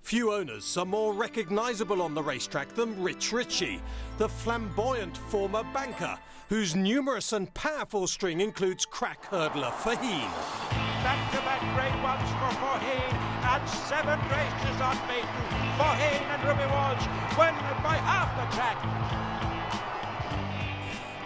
Few owners are more recognisable on the racetrack than Rich Ricci, the flamboyant former banker, whose numerous and powerful string includes crack hurdler Faugheen. Back-to-back grade ones for Faugheen, and 7 races unbeaten. Faugheen and Ruby Walsh win by half the track.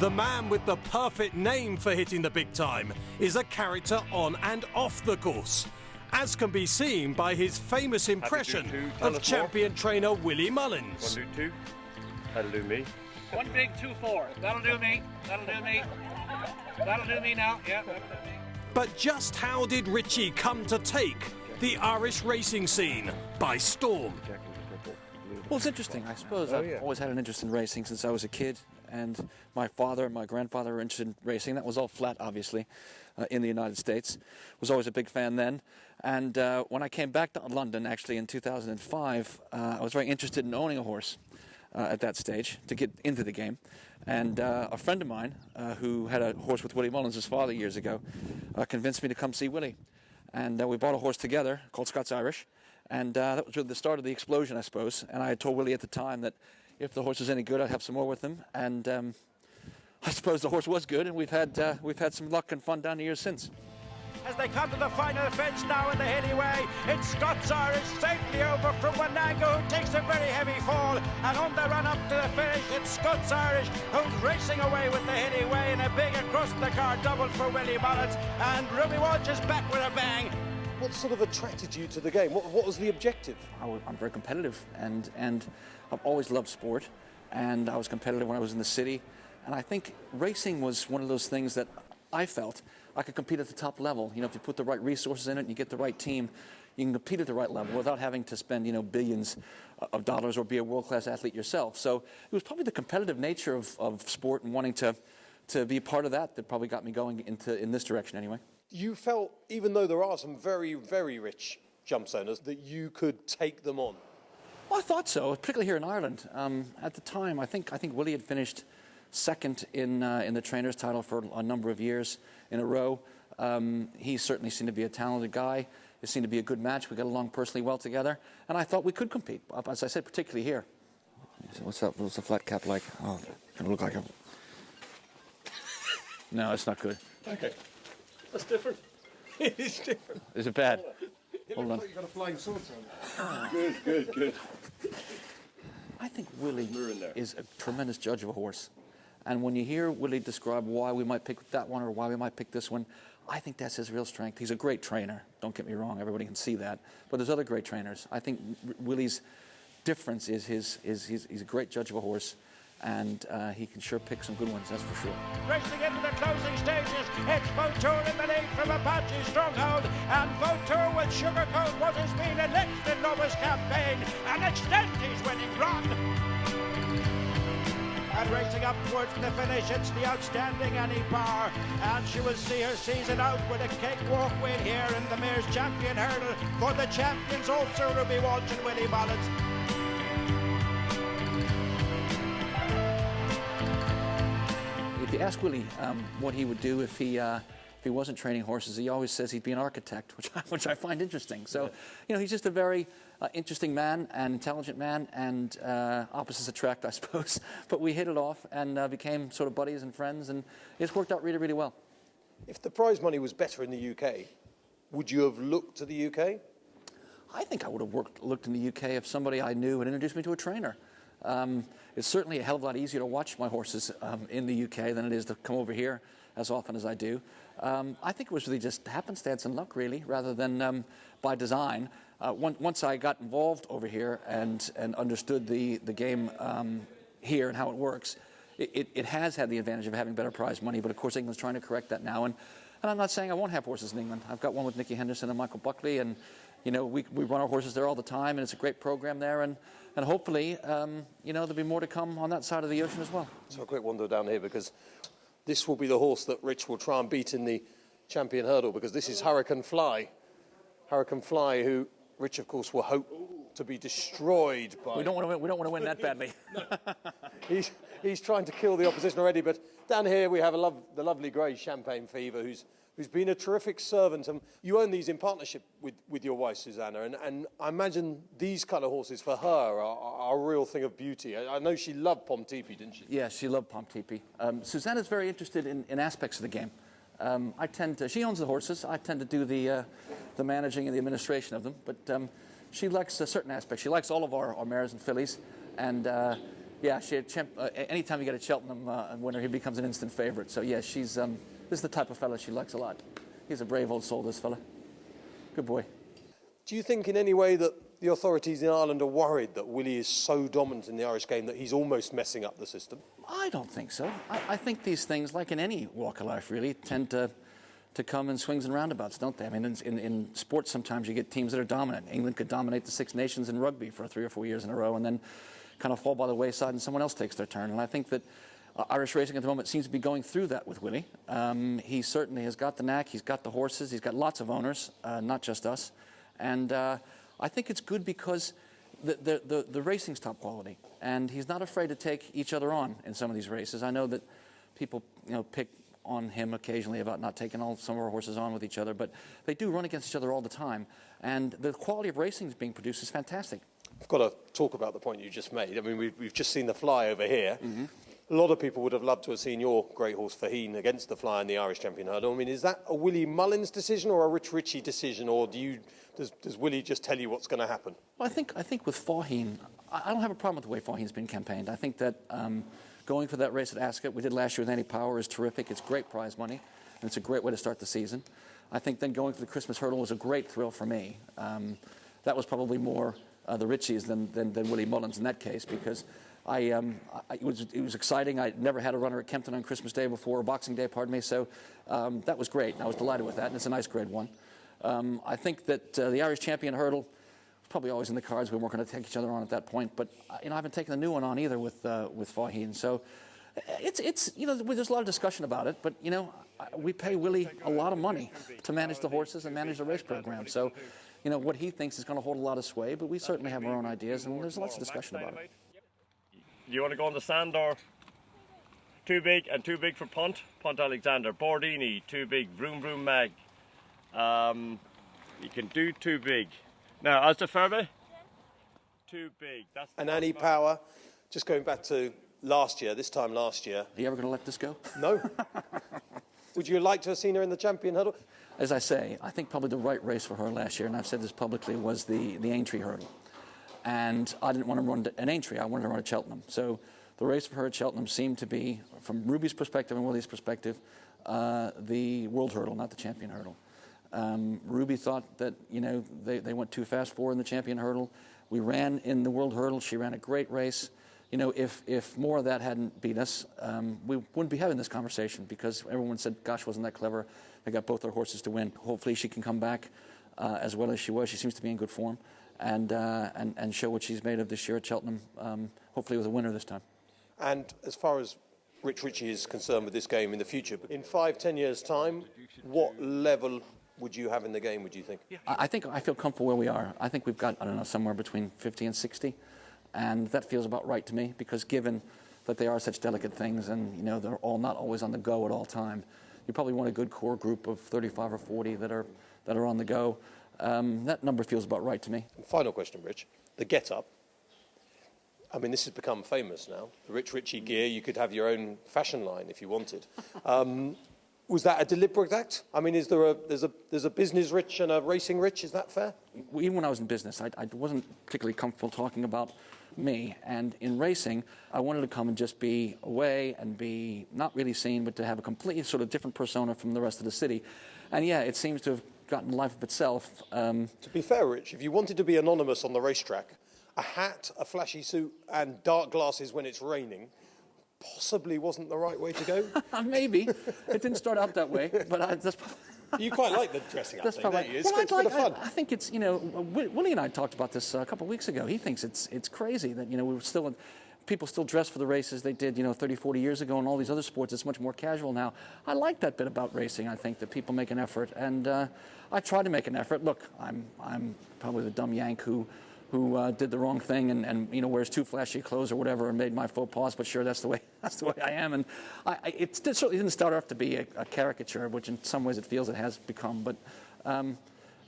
The man with the perfect name for hitting the big time is a character on and off the course, as can be seen by his famous impression of champion trainer Willie Mullins. 1, 2, 2. That'll do me. 1 big 2 4. That'll do me. That'll do me. That'll do me now. Yeah, that'll do me. But just how did Ricci come to take the Irish racing scene by storm? Well, it's interesting. I suppose I've always had an interest in racing since I was a kid, and my father and my grandfather were interested in racing. That was all flat, obviously, in the United States. Was always a big fan then. And when I came back to London, actually in 2005, I was very interested in owning a horse at that stage to get into the game. And a friend of mine who had a horse with Willie Mullins, his father, years ago, convinced me to come see Willie. And we bought a horse together called Scots Irish. And that was really the start of the explosion, I suppose. And I had told Willie at the time that if the horse was any good, I'd have some more with him. And I suppose the horse was good, and we've had some luck and fun down the years since. As they come to the final fence now in the Hilly Way, it's Scots Irish safely over from Wananga, who takes a very heavy fall, and on the run up to the finish, it's Scots Irish who's racing away with the Hilly Way, and a big across the car double for Willie Mullins, and Ruby Walsh is back with a bang. What sort of attracted you to the game? What was the objective? I'm very competitive, and I've always loved sport, and I was competitive when I was in the city, and I think racing was one of those things that I felt I could compete at the top level. You know, if you put the right resources in it and you get the right team, you can compete at the right level without having to spend, billions of dollars or be a world-class athlete yourself. So it was probably the competitive nature of sport and wanting to be part of that probably got me going in this direction anyway. You felt, even though there are some very, very rich jumps owners, that you could take them on? Well, I thought so, particularly here in Ireland. At the time, I think Willie had finished second in the trainer's title for a number of years in a row. He certainly seemed to be a talented guy. It seemed to be a good match. We got along personally well together, and I thought we could compete, as I said, particularly here. So what's that? What's the flat cap like? Oh, it's going to look like a... No, it's not good. Okay. That's different. It is different. Is it bad? It Hold looks on. like you've got a flying sword on. Good. I think Willie is a tremendous judge of a horse. And when you hear Willie describe why we might pick that one or why we might pick this one, I think that's his real strength. He's a great trainer. Don't get me wrong. Everybody can see that. But there's other great trainers. I think Willie's difference is he's a great judge of a horse. And he can sure pick some good ones, that's for sure. Racing into the closing stages, it's Vautour in the lead from Apache Stronghold, and Vautour with Sugarcoat what has been a next in Nova's campaign, and extent he's winning run. And racing up towards the finish, it's the outstanding Annie Barr, and she will see her season out with a cakewalk win here in the Mayor's Champion Hurdle for the champions also Ruby Walsh and Willie Mullins. If you ask Willie what he would do if he wasn't training horses, he always says he'd be an architect, which I find interesting. So, he's just a very interesting man and intelligent man, and opposites attract, I suppose. But we hit it off and became sort of buddies and friends, and it's worked out really, really well. If the prize money was better in the UK, would you have looked to the UK? I think I would have looked in the UK if somebody I knew had introduced me to a trainer. It's certainly a hell of a lot easier to watch my horses in the UK than it is to come over here as often as I do. I think it was really just happenstance and luck, really, rather than by design. Once I got involved over here and understood the game here and how it works, it has had the advantage of having better prize money, but of course England's trying to correct that now. And I'm not saying I won't have horses in England. I've got one with Nicky Henderson and Michael Buckley, and we run our horses there all the time, and it's a great program there, and hopefully, there'll be more to come on that side of the ocean as well. So a quick wander down here, because this will be the horse that Rich will try and beat in the Champion Hurdle, because this is Hurricane Fly. Hurricane Fly, who Rich, of course, will hope to be destroyed by... We don't want to win that badly. He's trying to kill the opposition already, but down here we have the lovely grey Champagne Fever, who's who's been a terrific servant. And you own these in partnership with your wife, Susannah. And I imagine these kind of horses for her are a real thing of beauty. I know she loved Pomtepe, didn't she? Yeah, she loved Pomtepe. Susannah's very interested in aspects of the game. She owns the horses. I tend to do the managing and the administration of them. But she likes certain aspects. She likes all of our mares and fillies. And yeah, anytime you get a Cheltenham winner, he becomes an instant favorite. So yeah, this is the type of fella she likes a lot. He's a brave old soul, this fella. Good boy. Do you think in any way that the authorities in Ireland are worried that Willie is so dominant in the Irish game that he's almost messing up the system? I don't think so. I think these things, like in any walk of life really, tend to come in swings and roundabouts, don't they? I mean, in sports sometimes you get teams that are dominant. England could dominate the Six Nations in rugby for 3 or 4 years in a row and then kind of fall by the wayside and someone else takes their turn. And I think that Irish racing at the moment seems to be going through that with Willie. He certainly has got the knack. He's got the horses. He's got lots of owners, not just us. And I think it's good because the racing's top quality. And he's not afraid to take each other on in some of these races. I know that people, pick on him occasionally about not taking some of our horses on with each other, but they do run against each other all the time. And the quality of racing that's being produced is fantastic. I've got to talk about the point you just made. I mean, we've just seen the Fly over here. Mm-hmm. A lot of people would have loved to have seen your great horse Faugheen against the Fly in the Irish Champion Hurdle. I mean, is that a Willie Mullins decision or a Rich Ricci decision, or does Willie just tell you what's going to happen? Well, I think with Faugheen, I don't have a problem with the way Faugheen's been campaigned. I think that going for that race at Ascot, we did last year with Annie Power, is terrific. It's great prize money, and it's a great way to start the season. I think then going for the Christmas Hurdle was a great thrill for me. That was probably more the Ritchies than Willie Mullins in that case, because it was exciting. I'd never had a runner at Kempton on Christmas Day before, or Boxing Day, pardon me, so that was great, and I was delighted with that, and it's a nice grade one. I think that the Irish Champion Hurdle was probably always in the cards. We weren't going to take each other on at that point, but I haven't taken the new one on either with Faugheen, so it's there's a lot of discussion about it, but we pay Willie a lot of money to manage the horses and manage the race program, so what he thinks is going to hold a lot of sway, but we certainly have our own ideas, and there's lots of discussion about it. You want to go on the sand, or too big for Punt Alexander, Bordini, too big, Vroom Vroom Mag. You can do too big. Now, as the Ferbe, too big. And Annie Power, just going back to this time last year. Are you ever going to let this go? No. Would you like to have seen her in the Champion Hurdle? As I say, I think probably the right race for her last year, and I've said this publicly, was the Aintree Hurdle. And I didn't want to run an Aintree, I wanted to run at Cheltenham. So the race for her at Cheltenham seemed to be, from Ruby's perspective and Willie's perspective, the World Hurdle, not the Champion Hurdle. Ruby thought that, they went too fast for her in the Champion Hurdle. We ran in the World Hurdle. She ran a great race. If more of that hadn't beat us, we wouldn't be having this conversation, because everyone said, gosh, wasn't that clever? They got both their horses to win. Hopefully she can come back as well as she was. She seems to be in good form. And show what she's made of this year at Cheltenham, hopefully with a winner this time. And as far as Rich Ricci is concerned with this game in the future, in 5-10 years' time, what level would you have in the game, would you think? I feel comfortable where we are. I think we've got, somewhere between 50 and 60, and that feels about right to me, because given that they are such delicate things and, they're all not always on the go at all time, you probably want a good core group of 35 or 40 that are on the go. That number feels about right to me. Final question, Rich. The get-up. I mean, this has become famous now. The Rich Ricci gear, you could have your own fashion line if you wanted. Was that a deliberate act? I mean, there's a business Rich and a racing Rich, is that fair? Even when I was in business, I wasn't particularly comfortable talking about me. And in racing, I wanted to come and just be away and be not really seen, but to have a completely sort of different persona from the rest of the city. And yeah, it seems to have gotten life of itself. To be fair, Rich, if you wanted to be anonymous on the racetrack, a hat, a flashy suit, and dark glasses when it's raining possibly wasn't the right way to go. Maybe. It didn't start out that way, but that's You quite like the dressing up thing, don't you? It's well, a bit of fun. I think it's, Willie and I talked about this a couple of weeks ago. He thinks it's crazy that, people still dress for the races they did, 30, 40 years ago, and all these other sports. It's much more casual now. I like that bit about racing. I think that people make an effort, and I try to make an effort. Look, I'm probably the dumb Yank who who did the wrong thing and wears too flashy clothes or whatever and made my faux pas. But sure, that's the way I am. And it certainly didn't start off to be a caricature, which in some ways it feels it has become. But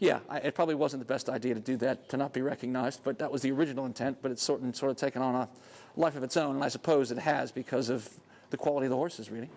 it probably wasn't the best idea to do that, to not be recognized. But that was the original intent. But it's sort of taken on a life of its own, and I suppose it has because of the quality of the horses, really.